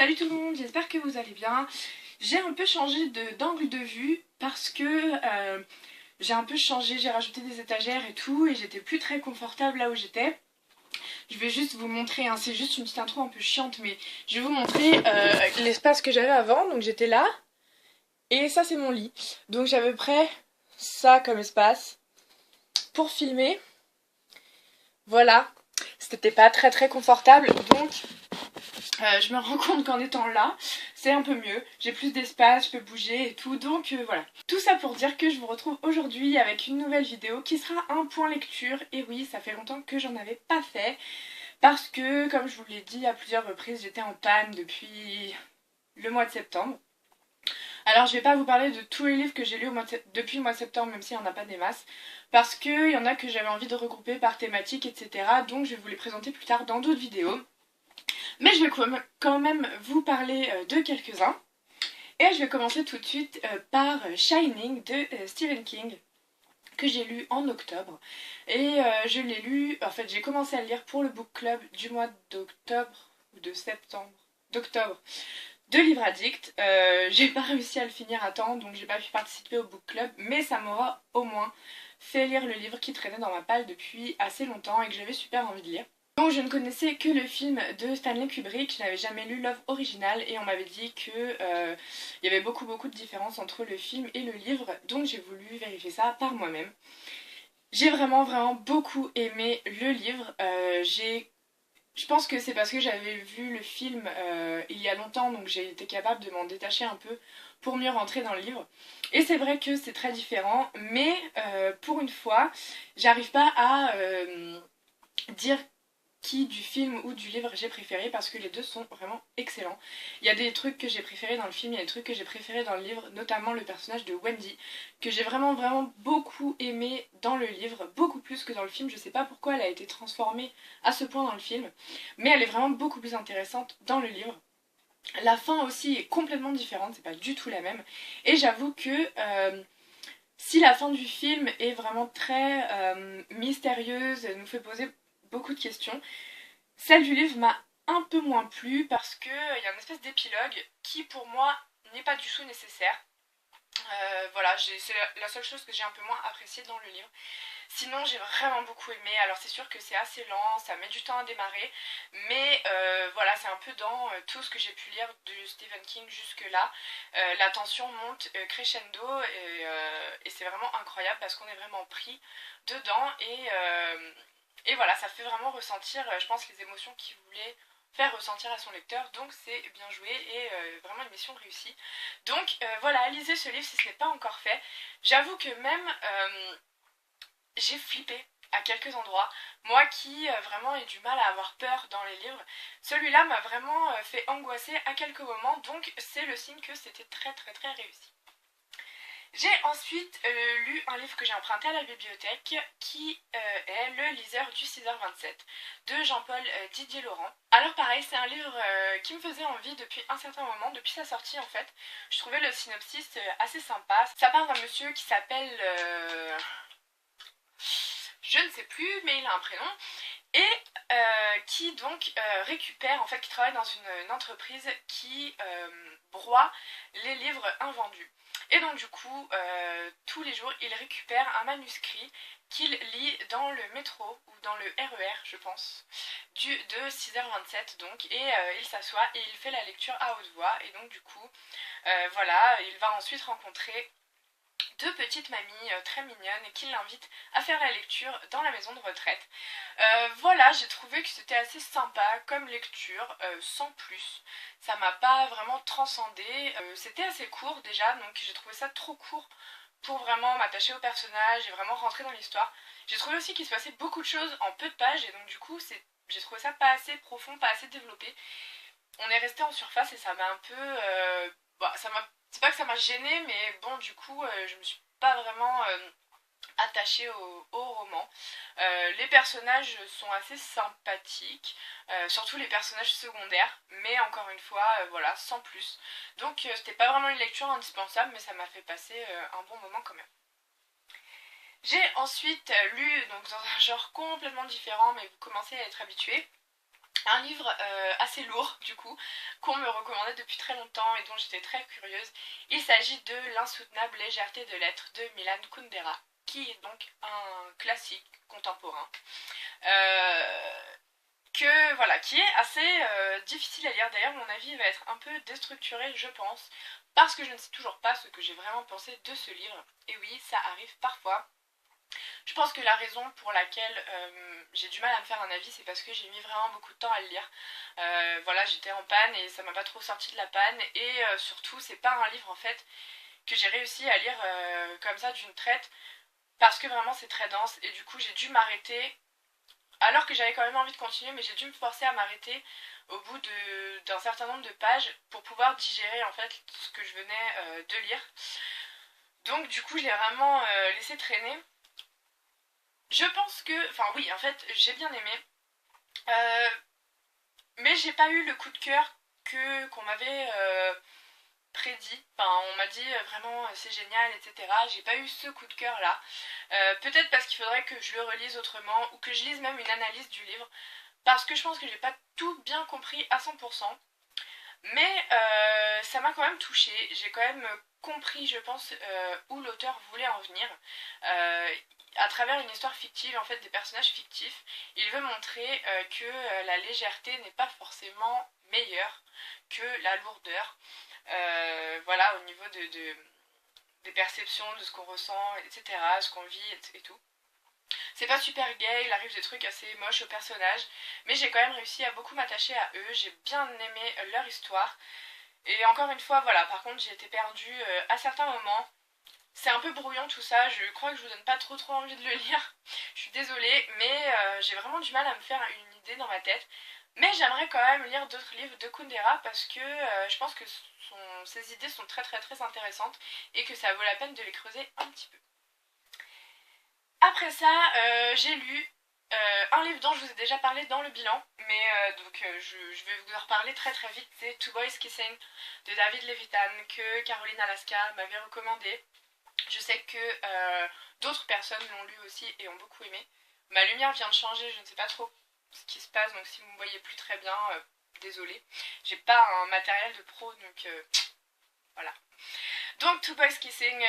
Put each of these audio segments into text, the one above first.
Salut tout le monde, j'espère que vous allez bien. J'ai un peu changé d'angle de vue parce que j'ai un peu changé, j'ai rajouté des étagères et tout et j'étais plus très confortable là où j'étais. Je vais juste vous montrer, hein, c'est juste une petite intro un peu chiante, mais je vais vous montrer l'espace que j'avais avant. Donc j'étais là et ça c'est mon lit. Donc j'avais près ça comme espace pour filmer. Voilà, c'était pas très confortable donc... je me rends compte qu'en étant là, c'est un peu mieux. J'ai plus d'espace, je peux bouger et tout, donc voilà. Tout ça pour dire que je vous retrouve aujourd'hui avec une nouvelle vidéo qui sera un point lecture. Et oui, ça fait longtemps que j'en avais pas fait, parce que, comme je vous l'ai dit à plusieurs reprises, j'étais en panne depuis le mois de septembre. Alors je vais pas vous parler de tous les livres que j'ai lus depuis le mois de septembre, même s'il n'y en a pas des masses, parce qu'il y en a que j'avais envie de regrouper par thématique, etc. Donc je vais vous les présenter plus tard dans d'autres vidéos. Mais je vais quand même vous parler de quelques-uns. Et je vais commencer tout de suite par Shining de Stephen King, que j'ai lu en octobre. Et je l'ai lu, en fait j'ai commencé à le lire pour le book club du mois d'octobre, ou de septembre, d'octobre, de Livre Addict. J'ai pas réussi à le finir à temps, donc j'ai pas pu participer au book club, mais ça m'aura au moins fait lire le livre qui traînait dans ma palle depuis assez longtemps et que j'avais super envie de lire. Donc je ne connaissais que le film de Stanley Kubrick, je n'avais jamais lu l'œuvre originale et on m'avait dit que il y avait beaucoup de différences entre le film et le livre, donc j'ai voulu vérifier ça par moi-même. J'ai vraiment beaucoup aimé le livre. Je pense que c'est parce que j'avais vu le film il y a longtemps, donc j'ai été capable de m'en détacher un peu pour mieux rentrer dans le livre. Et c'est vrai que c'est très différent, mais pour une fois, j'arrive pas à dire qui du film ou du livre j'ai préféré, parce que les deux sont vraiment excellents. Il y a des trucs que j'ai préférés dans le film, il y a des trucs que j'ai préférés dans le livre, notamment le personnage de Wendy, que j'ai vraiment beaucoup aimé dans le livre, beaucoup plus que dans le film. Je sais pas pourquoi elle a été transformée à ce point dans le film, mais elle est vraiment beaucoup plus intéressante dans le livre. La fin aussi est complètement différente, c'est pas du tout la même, et j'avoue que si la fin du film est vraiment très mystérieuse, elle nous fait poser beaucoup de questions, celle du livre m'a un peu moins plu parce qu'il y a une espèce d'épilogue qui pour moi n'est pas du tout nécessaire. Voilà, c'est la seule chose que j'ai un peu moins appréciée dans le livre. Sinon j'ai vraiment beaucoup aimé. Alors c'est sûr que c'est assez lent, ça met du temps à démarrer, mais voilà, c'est un peu dans tout ce que j'ai pu lire de Stephen King jusque là. La tension monte crescendo et c'est vraiment incroyable parce qu'on est vraiment pris dedans et voilà, ça fait vraiment ressentir, je pense, les émotions qu'il voulait faire ressentir à son lecteur, donc c'est bien joué et vraiment une mission réussie. Donc voilà, lisez ce livre si ce n'est pas encore fait. J'avoue que même j'ai flippé à quelques endroits. Moi qui vraiment ai du mal à avoir peur dans les livres, celui-là m'a vraiment fait angoisser à quelques moments, donc c'est le signe que c'était très réussi. J'ai ensuite lu un livre que j'ai emprunté à la bibliothèque qui est Le liseur du 6h27 de Jean-Paul Didier Laurent. Alors pareil, c'est un livre qui me faisait envie depuis un certain moment, depuis sa sortie en fait. Je trouvais le synopsis assez sympa. Ça parle d'un monsieur qui s'appelle... je ne sais plus, mais il a un prénom. Et qui donc récupère, en fait, qui travaille dans une entreprise qui broie les livres invendus. Et donc du coup, tous les jours, il récupère un manuscrit qu'il lit dans le métro, ou dans le RER, je pense, de 6h27 donc, et il s'assoit et il fait la lecture à haute voix, et donc du coup, voilà, il va ensuite rencontrer deux petites mamies très mignonnes qui l'invitent à faire la lecture dans la maison de retraite. Voilà, j'ai trouvé que c'était assez sympa comme lecture, sans plus. Ça m'a pas vraiment transcendé. C'était assez court déjà, donc j'ai trouvé ça trop court pour vraiment m'attacher au personnage et vraiment rentrer dans l'histoire. J'ai trouvé aussi qu'il se passait beaucoup de choses en peu de pages et donc du coup j'ai trouvé ça pas assez profond, pas assez développé. On est resté en surface et ça m'a un peu... c'est pas que ça m'a gêné, mais bon, du coup, je me suis pas vraiment attachée au roman. Les personnages sont assez sympathiques, surtout les personnages secondaires, mais encore une fois, voilà, sans plus. Donc c'était pas vraiment une lecture indispensable, mais ça m'a fait passer un bon moment quand même. J'ai ensuite lu, donc dans un genre complètement différent, mais vous commencez à être habitués, un livre assez lourd du coup, qu'on me recommandait depuis très longtemps et dont j'étais très curieuse. Il s'agit de L'insoutenable légèreté de l'être de Milan Kundera, qui est donc un classique contemporain. Voilà, qui est assez difficile à lire. D'ailleurs, mon avis va être un peu déstructuré, je pense, parce que je ne sais toujours pas ce que j'ai vraiment pensé de ce livre. Et oui, ça arrive parfois. Je pense que la raison pour laquelle j'ai du mal à me faire un avis, c'est parce que j'ai mis vraiment beaucoup de temps à le lire. Voilà, j'étais en panne et ça m'a pas trop sorti de la panne. Et surtout, c'est pas un livre en fait que j'ai réussi à lire comme ça d'une traite, parce que vraiment c'est très dense. Et du coup, j'ai dû m'arrêter, alors que j'avais quand même envie de continuer, mais j'ai dû me forcer à m'arrêter au bout d'un certain nombre de pages pour pouvoir digérer en fait ce que je venais de lire. Donc du coup, je l'ai vraiment laissé traîner. Je pense que... Enfin oui, en fait, j'ai bien aimé. Euh, mais j'ai pas eu le coup de cœur qu'on m'avait prédit. Enfin, on m'a dit vraiment c'est génial, etc. J'ai pas eu ce coup de cœur là. Peut-être parce qu'il faudrait que je le relise autrement ou que je lise même une analyse du livre. Parce que je pense que j'ai pas tout bien compris à 100%. Mais ça m'a quand même touchée. J'ai quand même compris, je pense, où l'auteur voulait en venir. À travers une histoire fictive, en fait, des personnages fictifs, il veut montrer que la légèreté n'est pas forcément meilleure que la lourdeur. Voilà, au niveau des perceptions, de ce qu'on ressent, etc., ce qu'on vit et tout. C'est pas super gay, il arrive des trucs assez moches aux personnages, mais j'ai quand même réussi à beaucoup m'attacher à eux, j'ai bien aimé leur histoire. Et encore une fois, voilà, par contre j'ai été perdue à certains moments. C'est un peu brouillon tout ça, je crois que je vous donne pas trop envie de le lire. Je suis désolée, mais j'ai vraiment du mal à me faire une idée dans ma tête. Mais j'aimerais quand même lire d'autres livres de Kundera parce que je pense que ses idées sont très intéressantes et que ça vaut la peine de les creuser un petit peu. Après ça, j'ai lu un livre dont je vous ai déjà parlé dans le bilan, mais je vais vous en reparler très vite. C'est Two Boys Kissing de David Levitan que Caroline Alaska m'avait recommandé. Je sais que d'autres personnes l'ont lu aussi et ont beaucoup aimé. Ma lumière vient de changer, je ne sais pas trop ce qui se passe, donc si vous me voyez plus très bien, désolée. J'ai pas un matériel de pro, donc voilà. Donc Two Boys Kissing,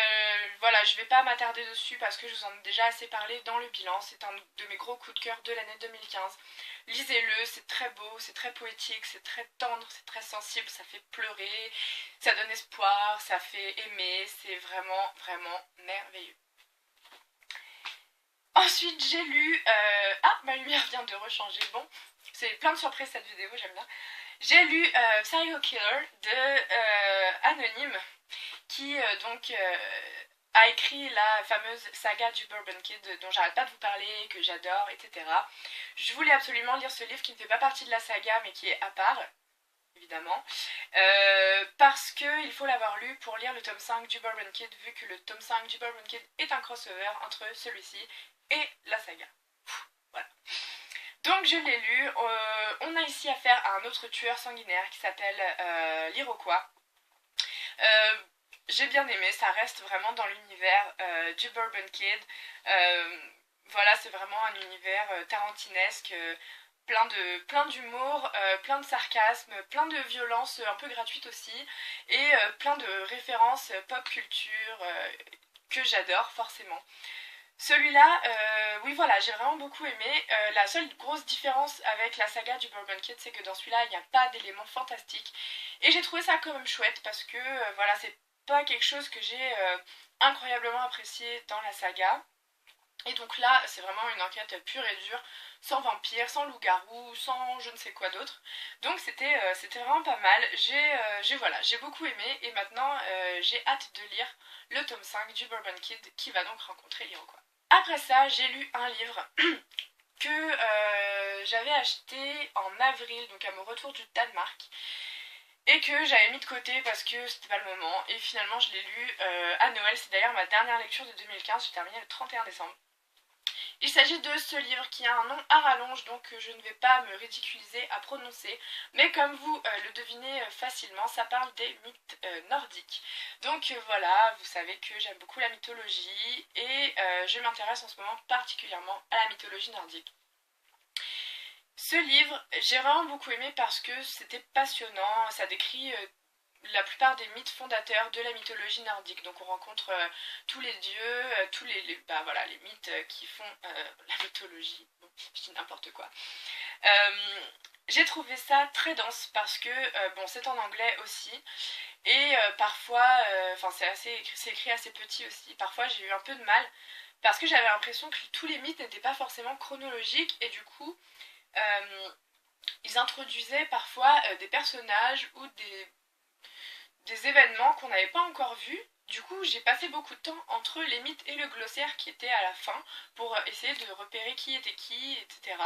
voilà, je vais pas m'attarder dessus parce que je vous en ai déjà assez parlé dans le bilan. C'est un de mes gros coups de cœur de l'année 2015. Lisez-le, c'est très beau, c'est très poétique, c'est très tendre, c'est très sensible, ça fait pleurer, ça donne espoir, ça fait aimer, c'est vraiment merveilleux. Ensuite j'ai lu... Ah, ma lumière vient de rechanger, bon, c'est plein de surprises cette vidéo, j'aime bien. J'ai lu Psycho Killer de Anonyme, qui a écrit la fameuse saga du Bourbon Kid dont j'arrête pas de vous parler, que j'adore, etc. Je voulais absolument lire ce livre qui ne fait pas partie de la saga mais qui est à part, évidemment, parce qu'il faut l'avoir lu pour lire le tome 5 du Bourbon Kid, vu que le tome 5 du Bourbon Kid est un crossover entre celui-ci et la saga. Voilà. Donc je l'ai lu, on a ici affaire à un autre tueur sanguinaire qui s'appelle l'Iroquois. J'ai bien aimé, ça reste vraiment dans l'univers du Bourbon Kid. Voilà, c'est vraiment un univers tarantinesque, plein d'humour, plein de sarcasme, plein de violence un peu gratuite aussi, et plein de références pop culture que j'adore forcément. Celui-là, oui voilà, j'ai vraiment beaucoup aimé. La seule grosse différence avec la saga du Bourbon Kid, c'est que dans celui-là, il n'y a pas d'éléments fantastiques. Et j'ai trouvé ça quand même chouette parce que voilà, c'est pas quelque chose que j'ai incroyablement apprécié dans la saga. Et donc là, c'est vraiment une enquête pure et dure, sans vampire, sans loup-garou, sans je ne sais quoi d'autre. Donc c'était vraiment pas mal. J'ai beaucoup aimé et maintenant j'ai hâte de lire le tome 5 du Bourbon Kid qui va donc rencontrer l'Iroquois. Après ça, j'ai lu un livre que j'avais acheté en avril, donc à mon retour du Danemark, et que j'avais mis de côté parce que c'était pas le moment. Et finalement, je l'ai lu à Noël. C'est d'ailleurs ma dernière lecture de 2015. J'ai terminé le 31 décembre. Il s'agit de ce livre qui a un nom à rallonge, donc je ne vais pas me ridiculiser à prononcer, mais comme vous le devinez facilement, ça parle des mythes nordiques. Donc voilà, vous savez que j'aime beaucoup la mythologie et je m'intéresse en ce moment particulièrement à la mythologie nordique. Ce livre, j'ai vraiment beaucoup aimé parce que c'était passionnant, ça décrit la plupart des mythes fondateurs de la mythologie nordique. Donc on rencontre tous les dieux, bah voilà, les mythes qui font la mythologie. Bon, je dis n'importe quoi. J'ai trouvé ça très dense parce que bon, c'est en anglais aussi et parfois, enfin c'est écrit assez petit aussi. Parfois j'ai eu un peu de mal parce que j'avais l'impression que tous les mythes n'étaient pas forcément chronologiques et du coup euh, ils introduisaient parfois des personnages ou des événements qu'on n'avait pas encore vus. Du coup, j'ai passé beaucoup de temps entre les mythes et le glossaire qui était à la fin pour essayer de repérer qui était qui, etc.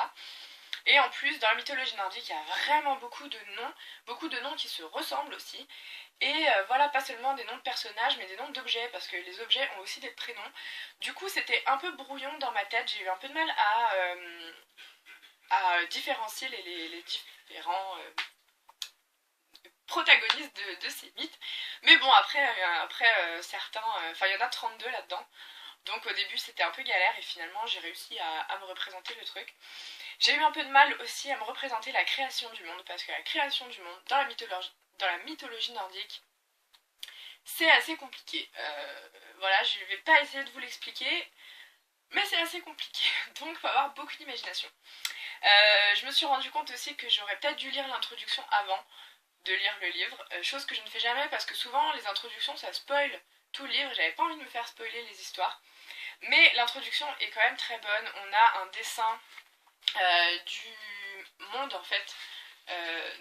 Et en plus, dans la mythologie nordique, il y a vraiment beaucoup de noms qui se ressemblent aussi. Et voilà, pas seulement des noms de personnages, mais des noms d'objets, parce que les objets ont aussi des prénoms. Du coup, c'était un peu brouillon dans ma tête, j'ai eu un peu de mal à différencier les différents protagonistes de ces mythes. Mais bon, après certains, enfin il y en a 32 là-dedans. Donc au début c'était un peu galère et finalement j'ai réussi à me représenter le truc. J'ai eu un peu de mal aussi à me représenter la création du monde, parce que la création du monde dans la mythologie nordique, c'est assez compliqué. Voilà, je ne vais pas essayer de vous l'expliquer, mais c'est assez compliqué, donc il faut avoir beaucoup d'imagination. Je me suis rendu compte aussi que j'aurais peut-être dû lire l'introduction avant de lire le livre, chose que je ne fais jamais parce que souvent les introductions ça spoil tout le livre, j'avais pas envie de me faire spoiler les histoires. Mais l'introduction est quand même très bonne, on a un dessin du monde en fait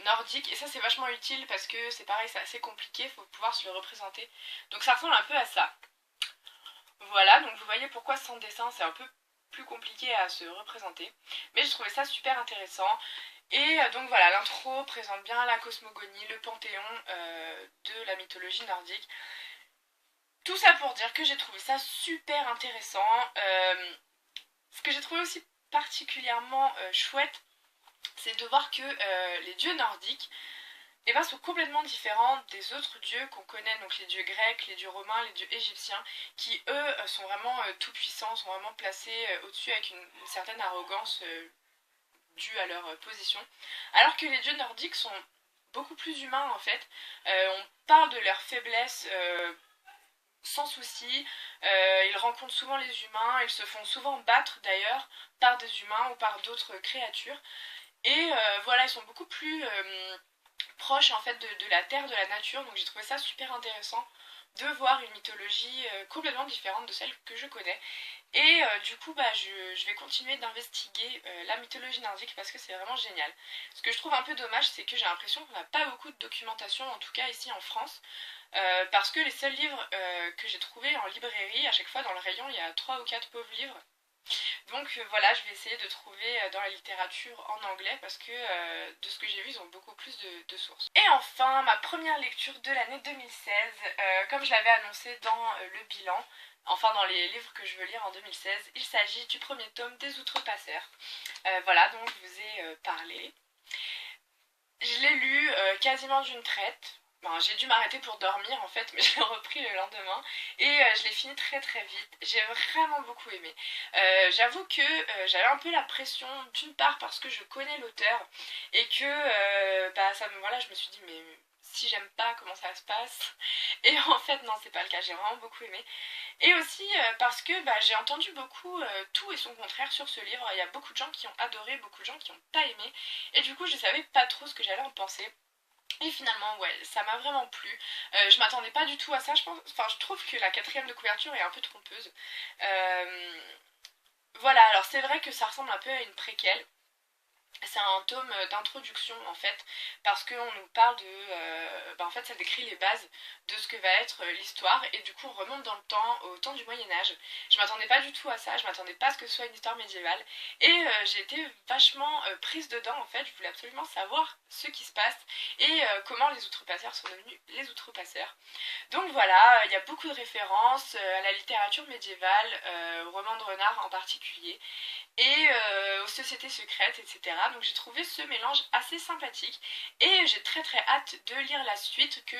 nordique et ça c'est vachement utile parce que c'est pareil, c'est assez compliqué, il faut pouvoir se le représenter. Donc ça ressemble un peu à ça. Voilà, donc vous voyez pourquoi sans dessin c'est un peu plus compliqué à se représenter. Mais je trouvais ça super intéressant. Et donc voilà, l'intro présente bien la cosmogonie, le panthéon de la mythologie nordique. Tout ça pour dire que j'ai trouvé ça super intéressant. Ce que j'ai trouvé aussi particulièrement chouette, c'est de voir que les dieux nordiques sont complètement différents des autres dieux qu'on connaît, donc les dieux grecs, les dieux romains, les dieux égyptiens, qui eux sont vraiment tout puissants, sont vraiment placés au-dessus avec une certaine arrogance due à leur position. Alors que les dieux nordiques sont beaucoup plus humains en fait. On parle de leur faiblesse sans souci. Ils rencontrent souvent les humains, ils se font souvent battre d'ailleurs par des humains ou par d'autres créatures. Et voilà, ils sont beaucoup plus proches en fait de la terre, de la nature. Donc j'ai trouvé ça super intéressant de voir une mythologie complètement différente de celle que je connais. Et du coup, bah, je vais continuer d'investiguer la mythologie nordique parce que c'est vraiment génial. Ce que je trouve un peu dommage, c'est que j'ai l'impression qu'on n'a pas beaucoup de documentation, en tout cas ici en France. Parce que les seuls livres que j'ai trouvés en librairie, à chaque fois dans le rayon, il y a 3 ou 4 pauvres livres. Donc voilà, je vais essayer de trouver dans la littérature en anglais parce que de ce que j'ai vu, ils ont beaucoup plus de sources. Et enfin, ma première lecture de l'année 2016, comme je l'avais annoncé dans le bilan, enfin dans les livres que je veux lire en 2016, il s'agit du premier tome des Outrepasseurs. Voilà, donc je vous ai parlé. Je l'ai lu quasiment d'une traite. Ben, j'ai dû m'arrêter pour dormir en fait, mais je l'ai repris le lendemain et je l'ai fini très très vite. J'ai vraiment beaucoup aimé. J'avoue que j'avais un peu la pression d'une part parce que je connais l'auteur et que bah, voilà, je me suis dit mais si j'aime pas comment ça se passe. Et en fait non, c'est pas le cas, j'ai vraiment beaucoup aimé. Et aussi parce que bah, j'ai entendu beaucoup tout et son contraire sur ce livre. Il y a beaucoup de gens qui ont adoré, beaucoup de gens qui n'ont pas aimé. Et du coup je savais pas trop ce que j'allais en penser. Et finalement, ouais, ça m'a vraiment plu. Je m'attendais pas du tout à ça. Je trouve que la quatrième de couverture est un peu trompeuse. Voilà, alors c'est vrai que ça ressemble un peu à une préquelle. C'est un tome d'introduction en fait, parce qu'on nous parle de... en fait ça décrit les bases de ce que va être l'histoire, et du coup on remonte dans le temps, au temps du Moyen-Âge. Je m'attendais pas du tout à ça, je m'attendais pas à ce que ce soit une histoire médiévale, et j'ai été vachement prise dedans en fait, je voulais absolument savoir ce qui se passe, et comment les outrepasseurs sont devenus les outrepasseurs. Donc voilà, il y a beaucoup de références à la littérature médiévale, au roman de renard en particulier, et aux sociétés secrètes, etc. Donc j'ai trouvé ce mélange assez sympathique et j'ai très très hâte de lire la suite que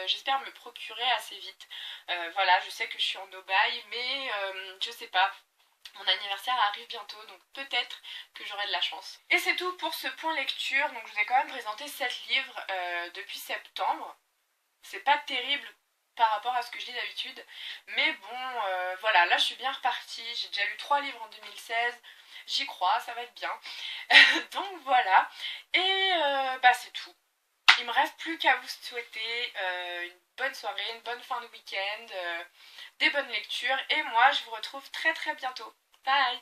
j'espère me procurer assez vite. Voilà, je sais que je suis en aubaille, mais je sais pas. Mon anniversaire arrive bientôt, donc peut-être que j'aurai de la chance. Et c'est tout pour ce point lecture. Donc je vous ai quand même présenté 7 livres depuis septembre. C'est pas terrible par rapport à ce que je lis d'habitude. Mais bon, voilà, là je suis bien repartie. J'ai déjà lu 3 livres en 2016. J'y crois, ça va être bien. Donc voilà. Et bah c'est tout. Il me reste plus qu'à vous souhaiter une bonne soirée, une bonne fin de week-end, des bonnes lectures. Et moi, je vous retrouve très très bientôt. Bye!